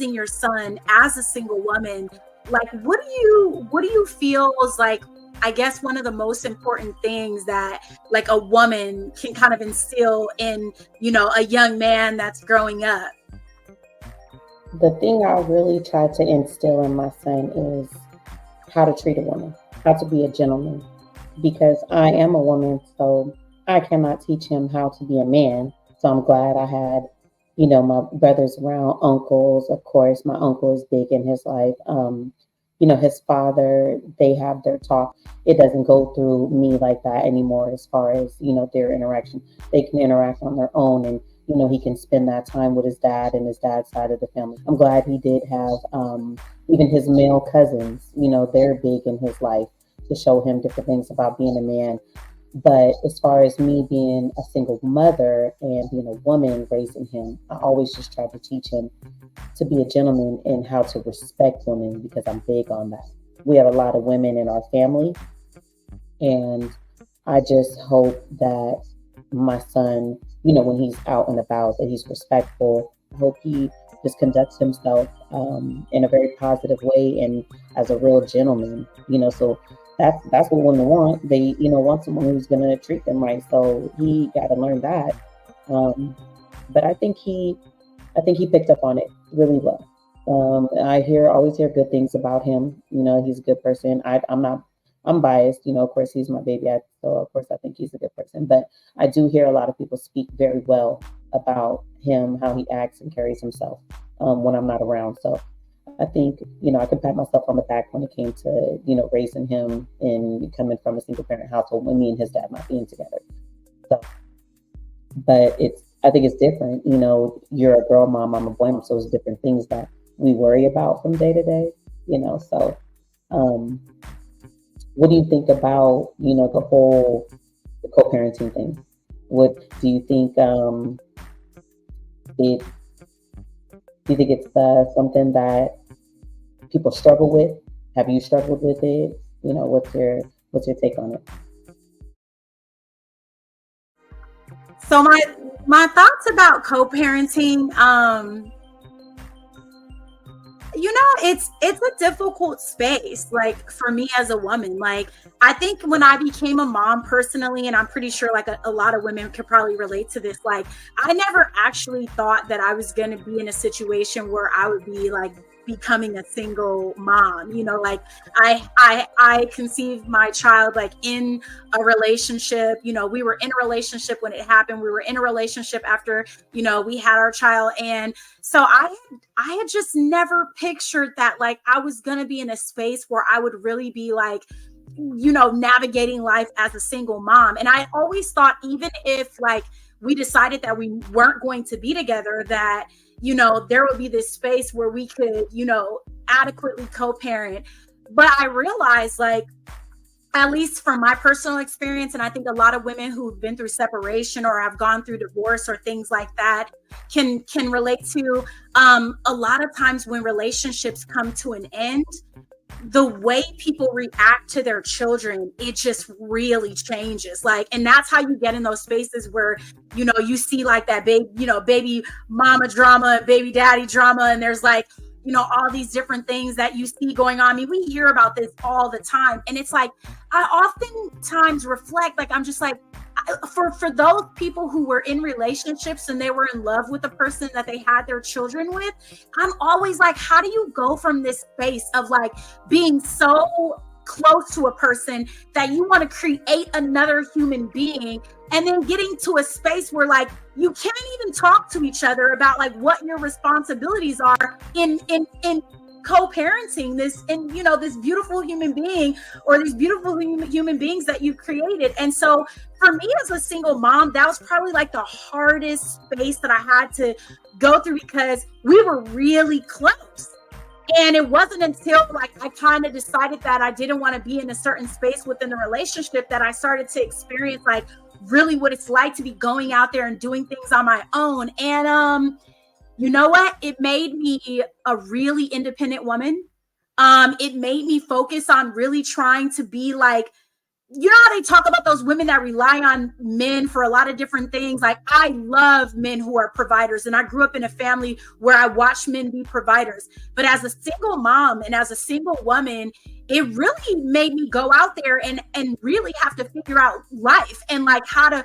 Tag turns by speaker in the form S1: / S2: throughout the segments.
S1: raising your son as a single woman, like what do you feel is like, I guess, one of the most important things that like a woman can kind of instill in, a young man that's growing up?
S2: The thing I really try to instill in my son is how to treat a woman, how to be a gentleman, because I am a woman, so I cannot teach him how to be a man. So I'm glad I had, my brothers around, uncles, of course. My uncle is big in his life. His father, they have their talk. It doesn't go through me like that anymore as far as, their interaction. They can interact on their own and, he can spend that time with his dad and his dad's side of the family. I'm glad he did have even his male cousins, they're big in his life to show him different things about being a man. But as far as me being a single mother and being a woman raising him, I always just try to teach him to be a gentleman and how to respect women because I'm big on that. We have a lot of women in our family, and I just hope that my son, when he's out and about, that he's respectful. I hope he just conducts himself in a very positive way and as a real gentleman. So that's what women want. They, want someone who's gonna treat them right. So he got to learn that. But I think he picked up on it really well. Always hear good things about him. He's a good person. I'm biased. Of course, he's my baby. So of course, I think he's a good person. But I do hear a lot of people speak very well about him, how he acts and carries himself when I'm not around. So I think, I could pat myself on the back when it came to, raising him and coming from a single parent household when me and his dad not being together. So, but I think it's different. You're a girl mom, I'm a boy mom. So it's different things that we worry about from day to day, So, what do you think about, the co-parenting thing? What do you think, it, do you think it's something that people struggle with? Have you struggled with it? What's your take on it?
S1: So my thoughts about co-parenting, it's a difficult space, like for me as a woman. Like I think when I became a mom personally, and I'm pretty sure like a lot of women could probably relate to this, like I never actually thought that I was going to be in a situation where I would be like becoming a single mom. Like I conceived my child like in a relationship. We were in a relationship when it happened. We were in a relationship after we had our child. And so I had just never pictured that like I was gonna be in a space where I would really be like navigating life as a single mom. And I always thought, even if like we decided that we weren't going to be together, that there would be this space where we could, adequately co-parent. But I realized, like, at least from my personal experience, and I think a lot of women who've been through separation or have gone through divorce or things like that can relate to, a lot of times when relationships come to an end, the way people react to their children, it just really changes. Like, and that's how you get in those spaces where, you see like that baby mama drama, baby daddy drama. And there's like, all these different things that you see going on. I mean, we hear about this all the time. And it's like, I oftentimes reflect, like, I'm just like, for those people who were in relationships and they were in love with the person that they had their children with, I'm always like, how do you go from this space of like being so close to a person that you want to create another human being, and then getting to a space where like you can't even talk to each other about like what your responsibilities are in co-parenting this, and this beautiful human being or these beautiful human beings that you've created. And so for me as a single mom, that was probably like the hardest space that I had to go through, because we were really close. And it wasn't until like I kind of decided that I didn't want to be in a certain space within the relationship that I started to experience like really what it's like to be going out there and doing things on my own. And you know what? It made me a really independent woman. It made me focus on really trying to be like you know how they talk about those women that rely on men for a lot of different things? Like, I love men who are providers, and I grew up in a family where I watched men be providers. But as a single mom and as a single woman, it really made me go out there and really have to figure out life and like how to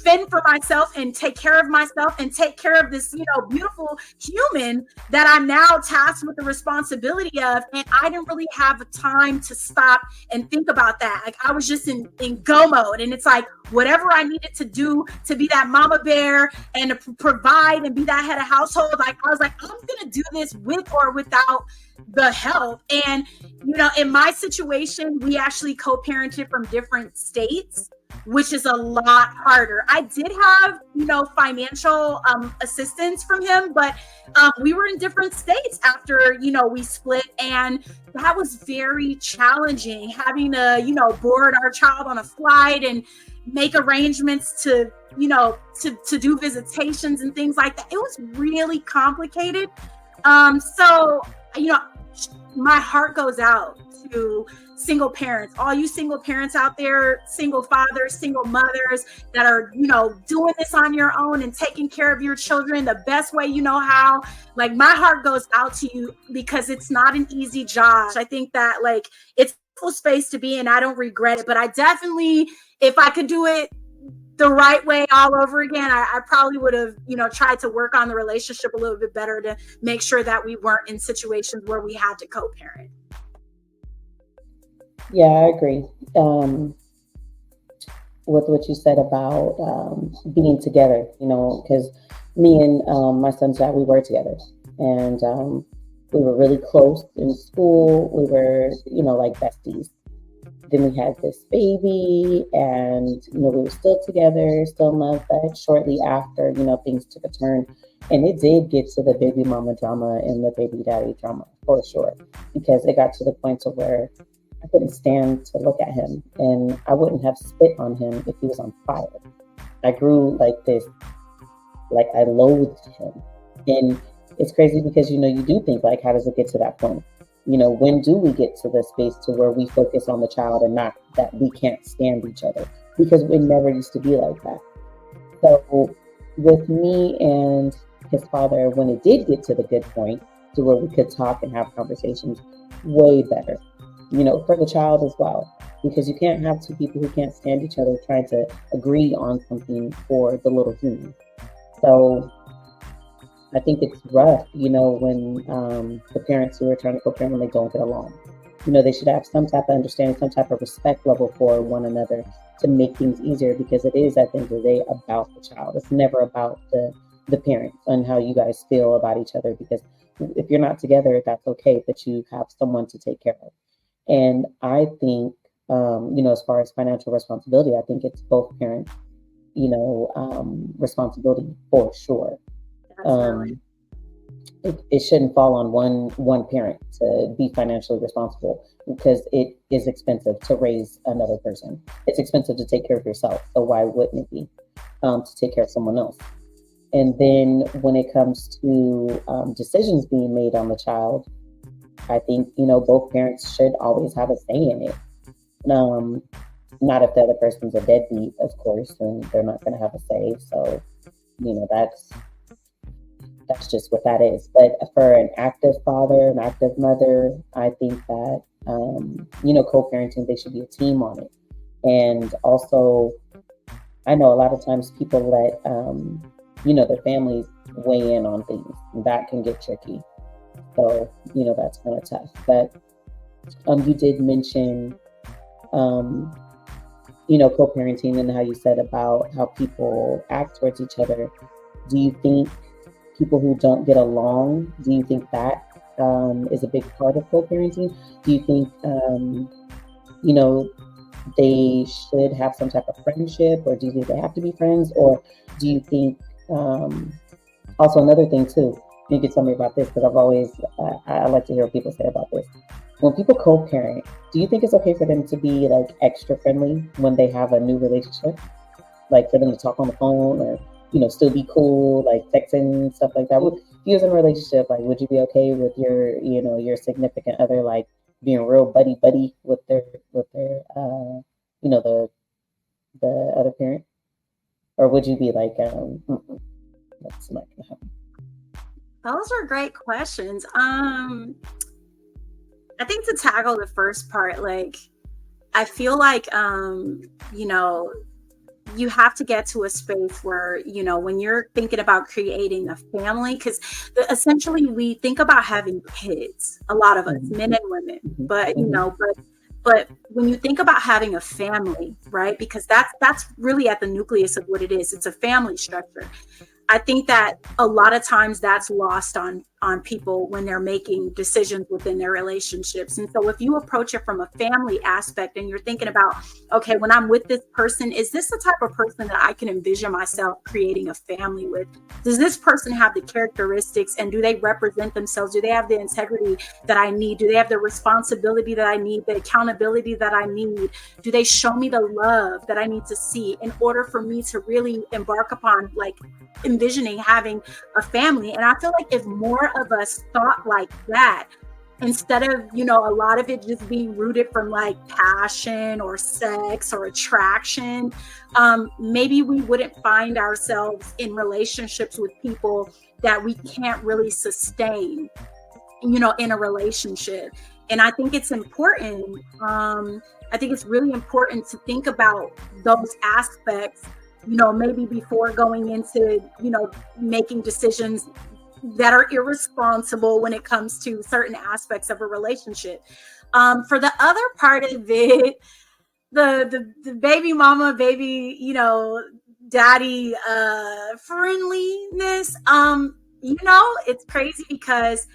S1: fend for myself and take care of myself and take care of this, beautiful human that I'm now tasked with the responsibility of. And I didn't really have time to stop and think about that. Like, I was just in go mode. And it's like, whatever I needed to do to be that mama bear and to provide and be that head of household, like, I was like, I'm going to do this with or without the help. And, in my situation, we actually co-parented from different states, which is a lot harder. I did have, financial assistance from him, but we were in different states after, we split. And that was very challenging, having to, board our child on a flight and make arrangements to, to do visitations and things like that. It was really complicated. So, my heart goes out to single parents, all you single parents out there, single fathers, single mothers that are, doing this on your own and taking care of your children the best way you know how. Like, my heart goes out to you because it's not an easy job. I think that, like, it's a full space to be in. I don't regret it, but I definitely, if I could do it the right way all over again, I probably would have, tried to work on the relationship a little bit better to make sure that we weren't in situations where we had to co-parent.
S2: Yeah, I agree. With what you said about being together, because me and my son's dad, we were together, and we were really close in school. We were, like besties. Then we had this baby, and we were still together, still in love. But shortly after, things took a turn, and it did get to the baby mama drama and the baby daddy drama for sure, because it got to the point to where I couldn't stand to look at him, and I wouldn't have spit on him if he was on fire. I grew like this, like I loathed him, and it's crazy because you do think like, how does it get to that point? When do we get to the space to where we focus on the child and not that we can't stand each other? Because it never used to be like that. So with me and his father, when it did get to the good point to where we could talk and have conversations, way better, for the child as well. Because you can't have two people who can't stand each other trying to agree on something for the little human. So I think it's rough, when the parents who are trying to co-parent, when they don't get along. They should have some type of understanding, some type of respect level for one another to make things easier, because it is, at the end of the day, about the child. It's never about the parents and how you guys feel about each other, because if you're not together, that's okay, but you have someone to take care of. And I think, as far as financial responsibility, I think it's both parents, responsibility for sure. It shouldn't fall on one parent to be financially responsible, because it is expensive to raise another person. It's expensive to take care of yourself. So why wouldn't it be to take care of someone else? And then when it comes to decisions being made on the child, I think, both parents should always have a say in it. Not if the other person's a deadbeat, of course, and they're not going to have a say. So, that's just what that is. But for an active father, an active mother, I think that, co-parenting, they should be a team on it. And also, I know a lot of times people let, their families weigh in on things. That can get tricky. So, that's kind of tough. But you did mention, co-parenting and how you said about how people act towards each other. Do you think people who don't get along, do you think that is a big part of co-parenting? Do you think, they should have some type of friendship, or do you think they have to be friends? Or do you think, also another thing too, you could tell me about this, because I've always, I like to hear what people say about this. When people co-parent, do you think it's okay for them to be like extra friendly when they have a new relationship? Like for them to talk on the phone, or still be cool, like texting, stuff like that. If you was in a relationship, like, would you be okay with your significant other, like, being real buddy with their the other parent, or would you be like, that's not gonna happen?
S1: Those are great questions. I think to tackle the first part, like I feel like you know, you have to get to a space where, you know, when you're thinking about creating a family, because essentially we think about having kids, a lot of us,
S2: Mhm,
S1: men and women,
S2: mhm,
S1: but you
S2: mhm,
S1: know, but when you think about having a family, right? Because that's really at the nucleus of what it is. It's a family structure. I think that a lot of times that's lost on people when they're making decisions within their relationships. And so if you approach it from a family aspect and you're thinking about, okay, when I'm with this person, is this the type of person that I can envision myself creating a family with? Does this person have the characteristics and do they represent themselves? Do they have the integrity that I need? Do they have the responsibility that I need, the accountability that I need? Do they show me the love that I need to see in order for me to really embark upon like envisioning having a family? And I feel like if more of us thought like that, instead of, you know, a lot of it just being rooted from like passion or sex or attraction, maybe we wouldn't find ourselves in relationships with people that we can't really sustain, you know, in a relationship. And I think it's important. I think it's really important to think about those aspects, you know, maybe before going into, you know, making decisions that are irresponsible when it comes to certain aspects of a relationship. For the other part of it, the baby mama, baby, you know, daddy friendliness. You know, it's crazy because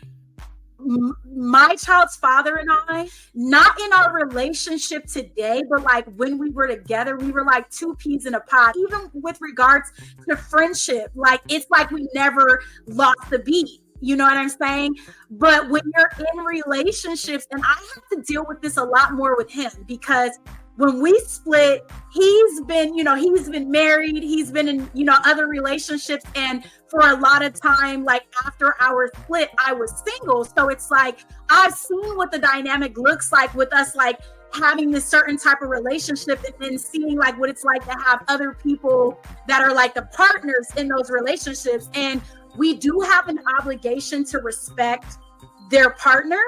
S1: my child's father and I, not in our relationship today, but like when we were together, we were like two peas in a pod. Even with regards to friendship, like it's like we never lost the beat. You know what I'm saying? But when you're in relationships, and I have to deal with this a lot more with him because when we split, he's been, you know, he's been married, he's been in, you know, other relationships, and for a lot of time, like after our split, I was single. So it's like I've seen what the dynamic looks like with us, like having this certain type of relationship, and then seeing like what it's like to have other people that are like the partners in those relationships. And we do have an obligation to respect their partner,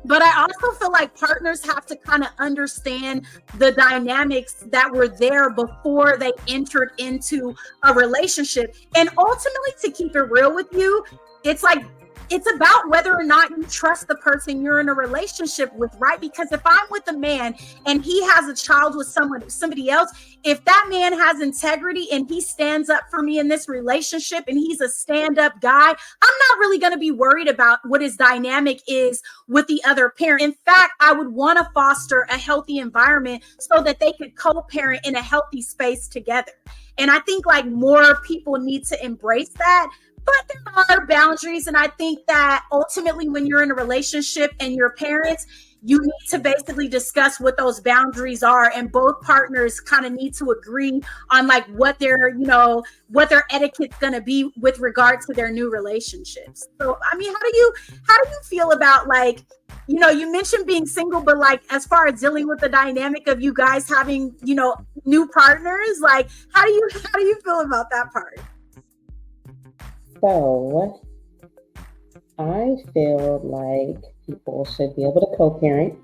S1: but I also feel like partners have to kind of understand the dynamics that were there before they entered into a relationship. And ultimately, to keep it real with you, it's like it's about whether or not you trust the person you're in a relationship with, right? Because if I'm with a man and he has a child with somebody else, if that man has integrity and he stands up for me in this relationship and he's a stand-up guy, I'm not really going to be worried about what his dynamic is with the other parent. In fact, I would want to foster a healthy environment so that they could co-parent in a healthy space together. And I think like more people need to embrace that. But there are boundaries. And I think that ultimately, when you're in a relationship and your parents, you need to basically discuss what those boundaries are. And both partners kind of need to agree on like what their, you know, what their etiquette's going to be with regard to their new relationships. So, I mean, how do you feel about like, you know, you mentioned being single, but like as far as dealing with the dynamic of you guys having, you know, new partners, like how do you feel about that part?
S2: So I feel like people should be able to co-parent,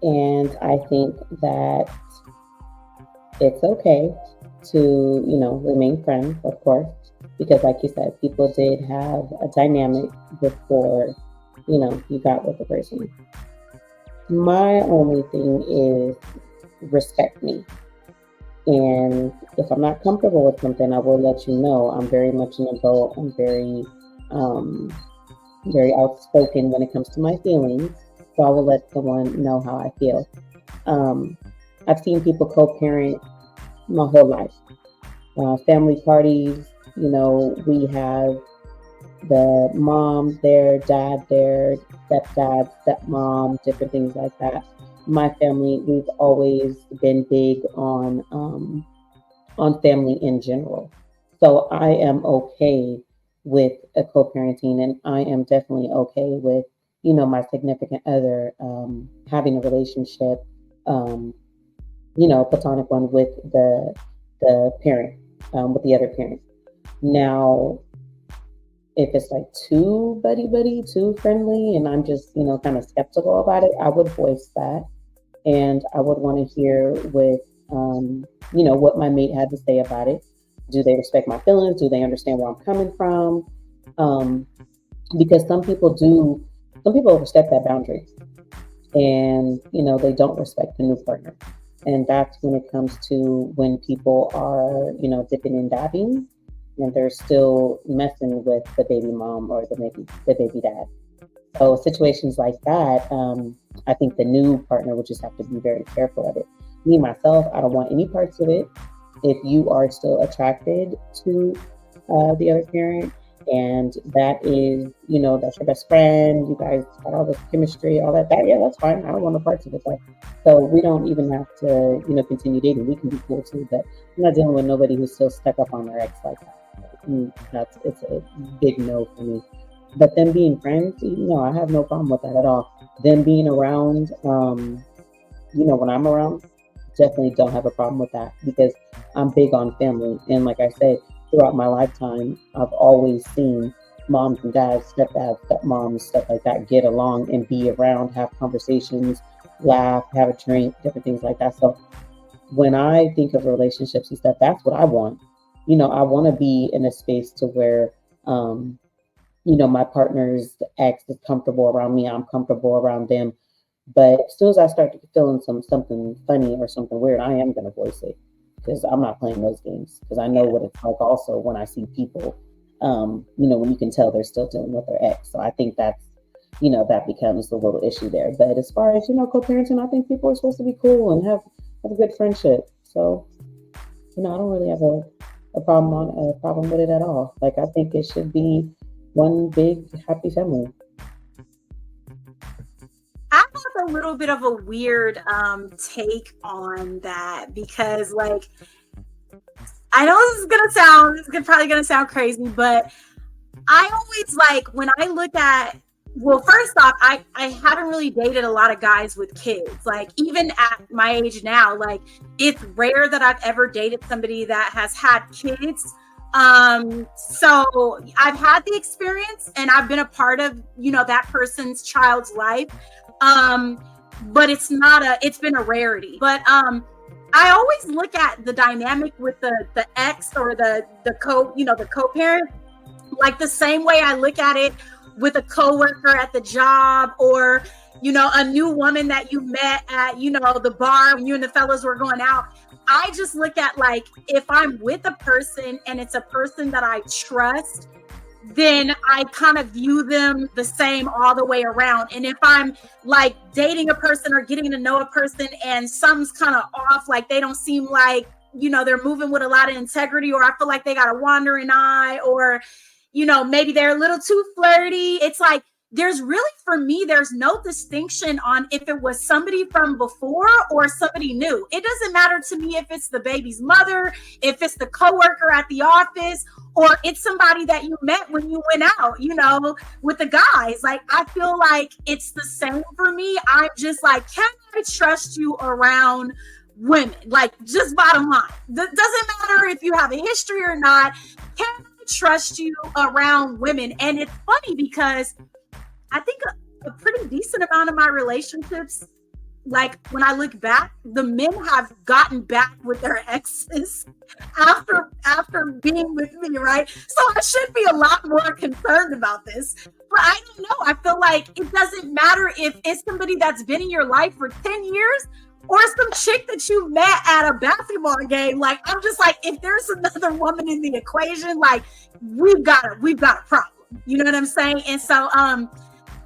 S2: and I think that it's okay to, remain friends, of course, because like you said, people did have a dynamic before, you got with the person. My only thing is respect me. And if I'm not comfortable with something, I will let you know. I'm very much an adult. I'm um, very outspoken when it comes to my feelings. So I will let someone know how I feel. Um, I've seen people co-parent my whole life. Family parties, we have the mom there, dad there, stepdad, stepmom, different things like that. My family, we've always been big on family in general. So I am okay with a co-parenting, and I am definitely okay with my significant other having a relationship. Um, platonic one with the parent, with the other parent. Now, if it's like too buddy buddy, too friendly, and I'm just kind of skeptical about it, I would voice that, and I would want to hear what my mate had to say about it. Do they respect my feelings? Do they understand where I'm coming from? Um, because some people overstep that boundary, and they don't respect the new partner, and that's when it comes to when people are dipping and dabbing, and they're still messing with the baby mom or the baby dad. So situations like that, I think the new partner would just have to be very careful of it. Me myself, I don't want any parts of it. If you are still attracted to the other parent, and that is, that's your best friend, you guys got all this chemistry, all that, yeah, that's fine. I don't want no parts of it. So we don't even have to, continue dating. We can be cool too, but I'm not dealing with nobody who's still stuck up on their ex like that. It's a big no for me. But them being friends, I have no problem with that at all. Them being around, when I'm around, definitely don't have a problem with that because I'm big on family. And like I said, throughout my lifetime, I've always seen moms and dads, stepdads, stepmoms, stuff like that get along and be around, have conversations, laugh, have a drink, different things like that. So when I think of relationships and stuff, that's what I want. I want to be in a space to where, my partner's ex is comfortable around me. I'm comfortable around them. But as soon as I start feeling something funny or something weird, I am gonna voice it because I'm not playing those games. Because I know what it's like. Also, when I see people, when you can tell they're still dealing with their ex. So I think that becomes the little issue there. But as far as co-parenting, I think people are supposed to be cool and have a good friendship. So I don't really have a problem with it at all. Like I think it should be one big happy family.
S1: I have a little bit of a weird take on that because, like, I know probably gonna sound crazy, but I always like when I look at, well, first off, I haven't really dated a lot of guys with kids. Like, even at my age now, like, it's rare that I've ever dated somebody that has had kids. So I've had the experience and I've been a part of, that person's child's life. But it's been a rarity. But I always look at the dynamic with the ex or the co-parent, like the same way I look at it with a coworker at the job, or a new woman that you met at the bar when you and the fellas were going out. I just look at, like, if I'm with a person and it's a person that I trust, then I kind of view them the same all the way around. And if I'm like dating a person or getting to know a person and something's kind of off, like they don't seem like, they're moving with a lot of integrity, or I feel like they got a wandering eye, or, maybe they're a little too flirty. It's like, for me, there's no distinction on if it was somebody from before or somebody new. It doesn't matter to me if it's the baby's mother, if it's the coworker at the office, or it's somebody that you met when you went out, with the guys. Like, I feel like it's the same for me. I'm just like, can I trust you around women? Like, just bottom line. Doesn't matter if you have a history or not. Can I trust you around women? And it's funny because I think a pretty decent amount of my relationships, like when I look back, the men have gotten back with their exes after being with me, right? So I should be a lot more concerned about this. But I don't know. I feel like it doesn't matter if it's somebody that's been in your life for 10 years or some chick that you met at a basketball game. Like, I'm just like, if there's another woman in the equation, like, we've got a problem. You know what I'm saying? And so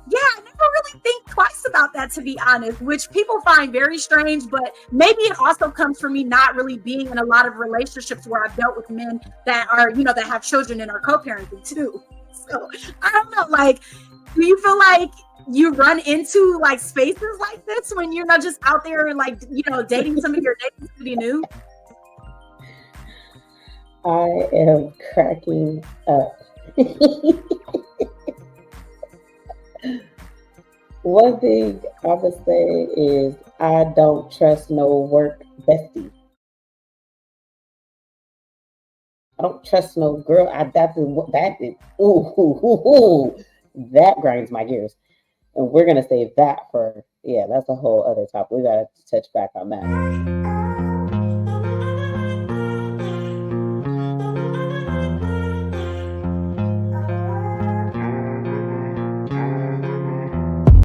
S1: yeah, I never really think twice about that, to be honest, which people find very strange, but maybe it also comes from me not really being in a lot of relationships where I've dealt with men that are, that have children and are co-parenting too. So I don't know, like, do you feel like you run into like spaces like this when you're not just out there and like, dating somebody or dating somebody new?
S2: I am cracking up. One thing I would say is I don't trust no work bestie. I don't trust no girl. That grinds my gears. And we're gonna save that for, yeah, that's a whole other topic. We gotta touch back on that.